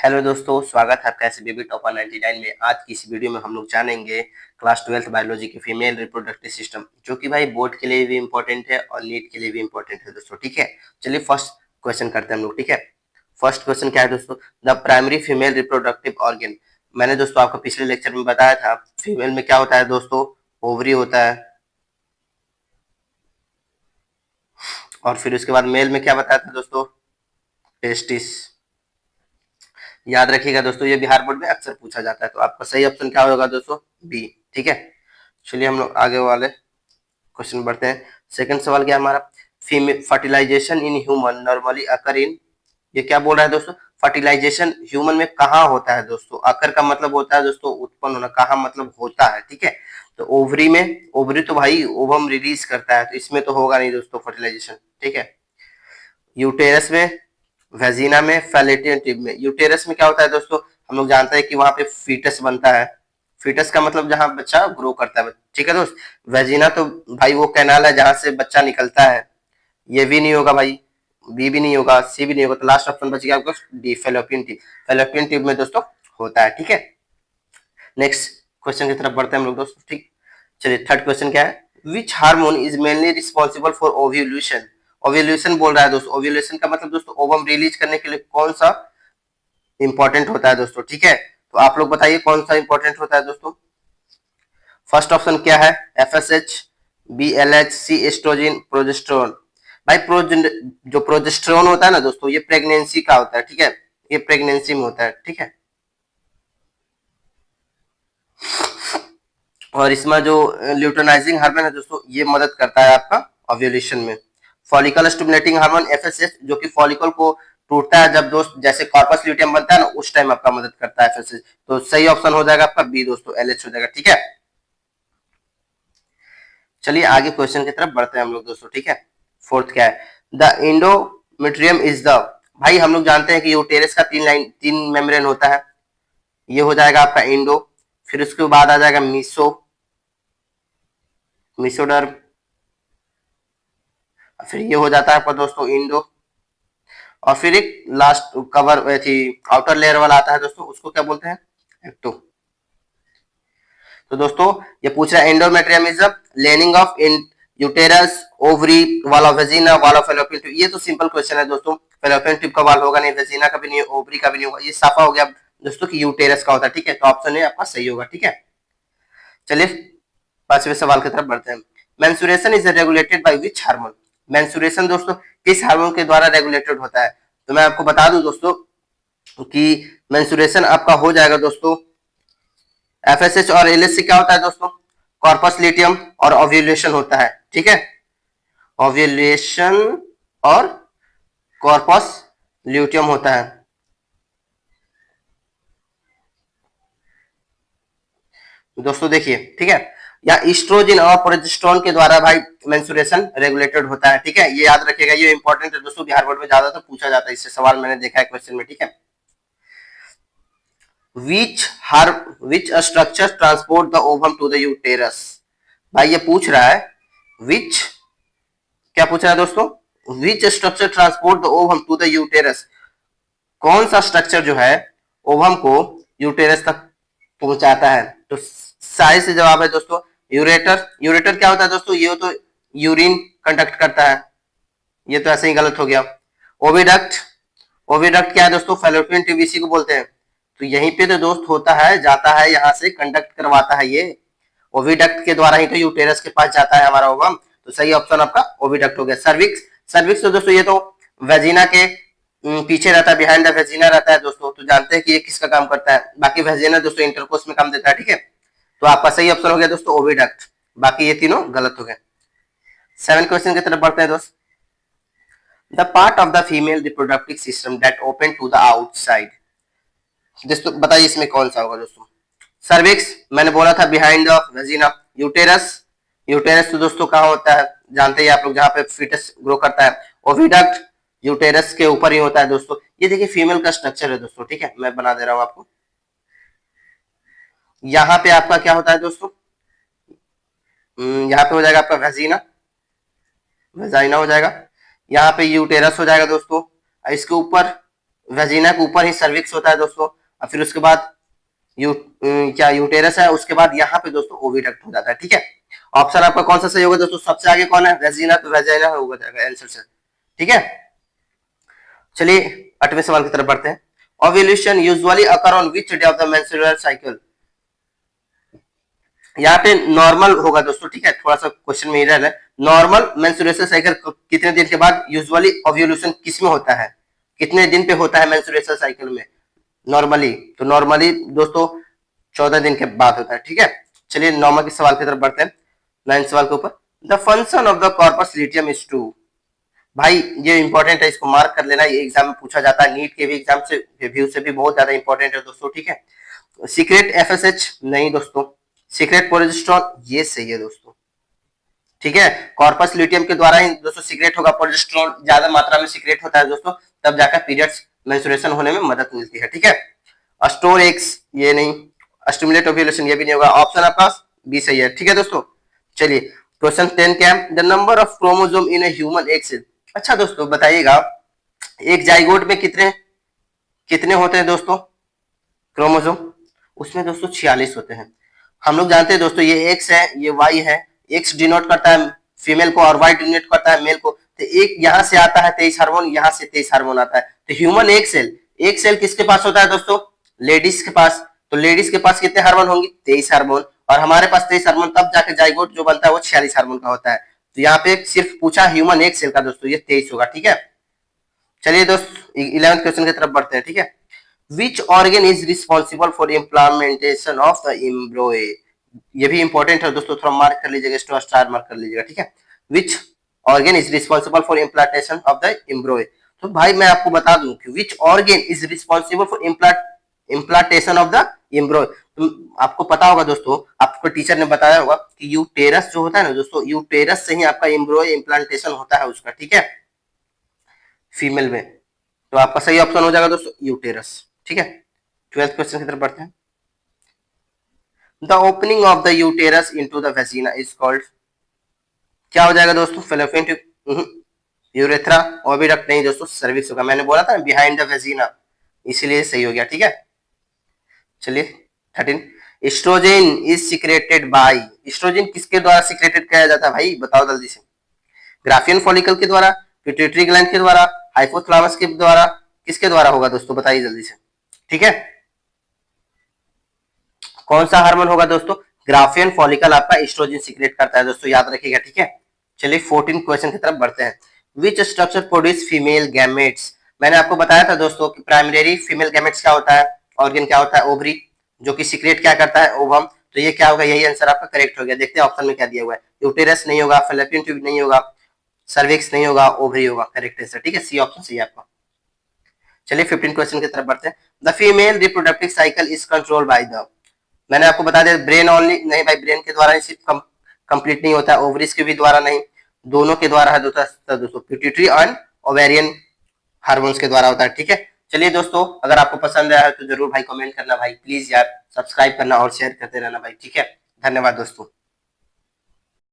Hello दोस्तों, स्वागत है आपका एसबीबी टॉपर 99 में। आज की इस वीडियो में हम लोग जानेंगे क्लास 12th बायोलॉजी की फीमेल रिप्रोडक्टिव सिस्टम, जो कि भाई बोर्ड के लिए भी इम्पोर्टेंट है और नीट के लिए भी इम्पोर्टेंट है दोस्तों। ठीक है, चलिए फर्स्ट क्वेश्चन करते हैं हम लोग। ठीक है, फर्स्ट क्वेश्चन क्या है दोस्तों? The primary female reproductive organ. मैंने दोस्तों आपको पिछले लेक्चर में बताया था, फीमेल में क्या होता है दोस्तों? ओवरी होता है। और फिर उसके बाद मेल में क्या बताया था दोस्तों? टेस्टिस। याद रखिएगा दोस्तों, ये बिहार बोर्ड में अक्सर पूछा जाता है। तो आपका सही ऑप्शन क्या होगा दोस्तों? बी। ठीक है, चलिए हम लोग आगे वाले क्वेश्चन बढ़ते हैं। सेकंड सवाल क्या है हमारा? Female fertilisation in human normally occur in. ये क्या बोल रहा है दोस्तों? फर्टिलाइजेशन ह्यूमन में कहाँ होता है दोस्तों? अकर का मतलब होता है दोस्तों उत्पन्न होना, कहाँ मतलब होता है। ठीक है, तो ओवरी में। ओवरी तो भाई ओवम रिलीज करता है, तो इसमें तो होगा नहीं दोस्तों फर्टिलाइजेशन। ठीक है, यूटेरस में, वेजिना में, फैलेटियन ट्यूब में। यूटेरस में क्या होता है दोस्तों? हम लोग जानते हैं कि वहां पे फीटस बनता है। फीटस का मतलब जहां बच्चा ग्रो करता है। ठीक है दोस्त। वेजिना तो भाई वो कैनाल है जहां से बच्चा निकलता है। ये भी नहीं होगा भाई, बी भी नहीं होगा, सी भी नहीं होगा, तो लास्ट ऑप्शन बच गया आपका D, fallopian tube. Fallopian tube में दोस्तों होता है। ठीक है, नेक्स्ट क्वेश्चन की तरफ बढ़ते हैं हम लोग दोस्तों। ठीक, चलिए थर्ड क्वेश्चन क्या है? Which hormone is mainly responsible for ovulation. Ovulation बोल रहा है दोस्तों। ओव्यूल्यूशन का मतलब दोस्तों ओवम रिलीज करने के लिए कौन सा इंपॉर्टेंट होता है दोस्तों? ठीक है, तो आप लोग बताइए कौन सा इंपॉर्टेंट होता है दोस्तों। फर्स्ट ऑप्शन क्या है? एफएसएच, बीएलएच, सी एस्ट्रोजन, प्रोजेस्टेरोन। भाई जो प्रोजेस्टेरोन होता है ना दोस्तों, ये प्रेगनेंसी का होता है। ठीक है, ये प्रेगनेंसी में होता है। ठीक है, और इसमें जो ल्यूटेनाइजिंग हार्मोन है दोस्तों, ये मदद करता है आपका ओव्यूलेशन में। फॉलिकल स्टिमुलेटिंग हार्मोन एफएसएच, जो कि फॉलिकल को टूटता है जब दोस्त, जैसे कॉर्पस ल्यूटियम बनता है ना, उस टाइम आपका मदद करता है एफएसएच। तो सही ऑप्शन हो जाएगा आपका बी दोस्तों, एलएच हो जाएगा। ठीक है, चलिए आगे क्वेश्चन की तरफ बढ़ते हैं हम लोग दोस्तों। ठीक है, फोर्थ क्या है? The endometrium is the. भाई हम लोग जानते हैं कि यूटेरस का तीन मेम्ब्रेन होता है। ये हो जाएगा आपका इंडो, फिर उसके बाद आ जाएगा मीसो, मिसोडर्म, फिर ये हो जाता है आपका दोस्तों इंडो, और फिर एक लास्ट कवर थी आउटर लेयर वाला आता है दोस्तों, उसको क्या बोलते हैं? एक्टो। तो दोस्तों ये पूछ रहा है endometrium is lining of in uterus, ovary, wall of vagina, wall of fallopian tube. ये तो सिंपल क्वेश्चन है दोस्तों। फेलोपियन ट्यूब का वाल होगा नहीं, वेजिना का भी नहीं, ओवरी का भी नहीं होगा। ये साफा हो गया दोस्तों कि यूटेरस का होता है। ठीक है, तो ऑप्शन ए आपका सही होगा। ठीक है, चलिए पांचवें सवाल की तरफ बढ़ते हैं। Mensuration is regulated by which hormone. Mensuration दोस्तों किस हार्मोन के द्वारा रेगुलेटेड होता है? तो मैं आपको बता दूं दोस्तों कि मेंसुरेशन आपका हो जाएगा दोस्तों एफएसएच और एलएच से क्या होता है दोस्तों? कॉर्पस लिटियम और ओव्यूलेशन होता है। ठीक है, ओव्यूलेशन और कॉर्पस ल्यूटियम होता है। दोस्तों देखिए, ठीक है, या ईस्ट्रोजन और प्रोजेस्टेरोन के द्वारा भाई मेंसुरेशन रेगुलेटेड होता है। ठीक है, ये याद रखिएगा, ये इंपॉर्टेंट है दोस्तों, बिहार बोर्ड में ज्यादातर पूछा जाता है, इससे सवाल मैंने देखा है क्वेश्चन में। ठीक है, विच हर which structure transport the ovum to the uterus. भाई ये पूछ रहा है विच, क्या पूछ रहा है दोस्तों? Which structure transport the ovum to the uterus. कौन सा स्ट्रक्चर जो है ओवम को यूटेरस तक पहुंचाता है? तो साइड से जवाब है दोस्तों यूरेटर। यूरेटर क्या होता है दोस्तों? ये तो यूरिन कंडक्ट करता है, ये तो ऐसे ही गलत हो गया। ओविडक्ट, ओविडक्ट क्या है दोस्तों? फैलोपियन ट्यूब, इसी को बोलते हैं। तो यहीं पे तो दोस्त होता है, जाता है यहाँ से कंडक्ट करवाता है ये। ओविडक्ट के द्वारा ही तो यूटेरस के पास जाता है हमारा ओवम। तो सही ऑप्शन आपका ओविडक्ट हो गया। सर्विक्स, सर्विक्स तो दोस्तों ये तो वेजिना के पीछे रहता है, बिहाइंड द वेजिना रहता है दोस्तों। तो जानते हैं कि ये किसका काम करता है। बाकी वेजिना दोस्तों इंटरकोर्स में काम देता है। ठीक है, तो आपका सही ऑप्शन हो गया दोस्तों ओविडक्ट, बाकी ये तीनों गलत हो गए। सेवन क्वेश्चन की तरफ बढ़ते हैं दोस्त। The part of the female reproductive system that open to the outside. दोस्तों बताइए इसमें कौन सा होगा दोस्तों? सर्विक्स मैंने बोला था behind the vagina. Uterus, uterus तो दोस्तों कहाँ होता है जानते ही आप लोग, जहाँ पे फीटस ग्रो करता है। ओविडक्ट यूटेरस के ऊपर ही होता है दोस्तों। ये देखिए फीमेल का स्ट्रक्चर है दोस्तों। ठीक है, मैं बना दे रहा हूँ आपको। यहाँ पे आपका क्या होता है दोस्तों? यहाँ पे हो जाएगा आपका वेजिना, वेजाइना हो जाएगा। यहाँ पे यूटेरस हो जाएगा दोस्तों, इसके ऊपर वेजिना के ऊपर ही सर्विक्स होता है दोस्तों, और फिर उसके बाद क्या यूटेरस है, उसके बाद यहाँ पे दोस्तों ओविडक्ट हो जाता है। ठीक है, ऑप्शन आपका कौन सा सही होगा दोस्तों? सबसे आगे कौन है? वेजिना, तो वेजिना होगा जाएगा आंसर से। ठीक है, चलिए 8वें सवाल की तरफ बढ़ते हैं। Ovulation usually occur on which day of the menstrual cycle? यहाँ पे नॉर्मल होगा दोस्तों। ठीक है, थोड़ा सा क्वेश्चन में एरर है। नॉर्मल मेंस्ट्रुएशन साइकिल कितने दिन के बाद यूजुअली ओव्यूलेशन किस में होता है? कितने दिन पे होता है मेंस्ट्रुएशन साइकिल में नॉर्मली? तो नॉर्मली दोस्तों 14 दिन के बाद होता है। ठीक है, चलिए 9वें सवाल की तरफ बढ़ते हैं, 9 सवाल के ऊपर। The function of the corpus luteum is to. भाई ये इंपॉर्टेंट है, इसको मार्क कर लेना, ये एग्जाम में पूछा जाता है, नीट के भी एग्जाम से व्यू से भी बहुत ज्यादा इंपॉर्टेंट है दोस्तों। ठीक है, सीक्रेट एफएसएच नहीं दोस्तों, सीक्रेट प्रोजेस्टेरॉन ये सही है दोस्तों। ठीक है, कॉर्पस ल्यूटियम के द्वारा ही दोस्तों सीक्रेट होगा, प्रोजेस्टेरॉन ज्यादा मात्रा में सीक्रेट होता है दोस्तों, तब जाकर पीरियड्स मेंस्ट्रुएशन होने में मदद मिलती है। ठीक है, स्टोर एक्स ये नहीं, स्टिमुलेट ओव्यूलेशन ये भी नहीं होगा, ऑप्शन आपका बी सही है। ठीक है दोस्तों, चलिए क्वेश्चन 10 क्या है? The number of chromosome in a human egg cell. अच्छा दोस्तों बताइएगा, एक जाइगोट में कितने कितने होते हैं दोस्तों क्रोमोसोम? उसमें दोस्तों 46 होते हैं। हम लोग जानते हैं दोस्तों ये एक्स है, ये वाई है, एक्स डिनोट करता है फीमेल को और वाई डिनोट करता है मेल को। तो एक यहाँ से आता है 23 हार्मोन, यहाँ से 23 हार्मोन आता है। तो ह्यूमन एक सेल किसके पास होता है दोस्तों? लेडीज के पास। तो लेडीज के पास कितने हार्मोन होंगे? 23 हार्मोन, और हमारे पास 23 हार्मोन, तब जाके जाइगोट जो बनता है वो 46 हार्मोन का होता है। तो यहाँ पे सिर्फ पूछा ह्यूमन एक सेल का दोस्तों, ये 23 होगा। ठीक है, चलिए दोस्त 11th क्वेश्चन की तरफ बढ़ते हैं। ठीक है, Which organ is responsible for implantation of the embryo? ये भी इंपॉर्टेंट है दोस्तों, थोड़ा मार्क कर लीजिएगा, स्टार मार्क कर लीजिएगा। ठीक है, Which organ is responsible for implantation of the embryo? तो भाई मैं आपको बता दूं कि which organ is responsible for implantation of the embryo? तो आपको पता होगा दोस्तों, आपको टीचर ने बताया होगा कि यूटेरस जो होता है ना दोस्तों, यूटेरस से ही आपका एम्ब्रॉय इम्प्लांटेशन होता है उसका। ठीक है, फीमेल में। तो आपका सही ऑप्शन हो जाएगा दोस्तों यूटेरस। ठीक है, 12th क्वेश्चन की तरफ बढ़ते हैं। The opening of the uterus into the vagina is called, क्या हो जाएगा दोस्तों? फेलोपियन यूरेथ्रा, ओविडक्ट नहीं दोस्तों, सर्विक्स होगा। मैंने बोला था बिहाइंड द वेजिना, इसीलिए सही हो गया। ठीक है, चलिए 13, oestrogen is secreted by. Oestrogen किसके द्वारा सीक्रेटेड किया जाता है भाई? बताओ जल्दी से। ग्राफियन फॉलिकल के द्वारा, पिट्यूटरी ग्लैंड के द्वारा, हाइपोथैलेमस के द्वारा, किसके द्वारा होगा दोस्तों? बताइए जल्दी से। ठीक है, कौन सा हार्मोन होगा दोस्तों? ग्राफियन फॉलिकल आपका एस्ट्रोजन सीक्रेट करता है दोस्तों, याद रखिएगा। ठीक है, चलिए 14 क्वेश्चन की तरफ बढ़ते हैं। Which structure produce female gametes? मैंने आपको बताया था दोस्तों कि प्राइमरी फीमेल गैमेट्स क्या होता है, ऑर्गन क्या होता है? ओवरी, जो कि सीक्रेट क्या करता है? ओवम। तो ये क्या होगा? यही आंसर आपका करेक्ट हो गया। देखते हैं ऑप्शन में क्या दिया हुआ है। यूटेरस नहीं होगा, फैलोपियन ट्यूब नहीं होगा, सर्विक्स नहीं होगा, ओवरी होगा करेक्ट आंसर। ठीक है, सी ऑप्शन सही है आपका। चलिए 15 क्वेश्चन की तरफ बढ़ते हैं। The female reproductive cycle is controlled by the, मैंने आपको बता दिया ब्रेन ओनली नहीं भाई, ब्रेन के द्वारा सिर्फ कंप्लीट नहीं होता, ओवरीज के भी द्वारा नहीं, दोनों के द्वारा है दोस्तों, पिट्यूटरी एंड ओवेरियन हार्मोन्स के द्वारा होता है। ठीक है, चलिए दोस्तों अगर आपको पसंद आया है तो जरूर भाई कमेंट करना भाई, प्लीज यार सब्सक्राइब करना और शेयर करते रहना भाई। ठीक है, धन्यवाद दोस्तों।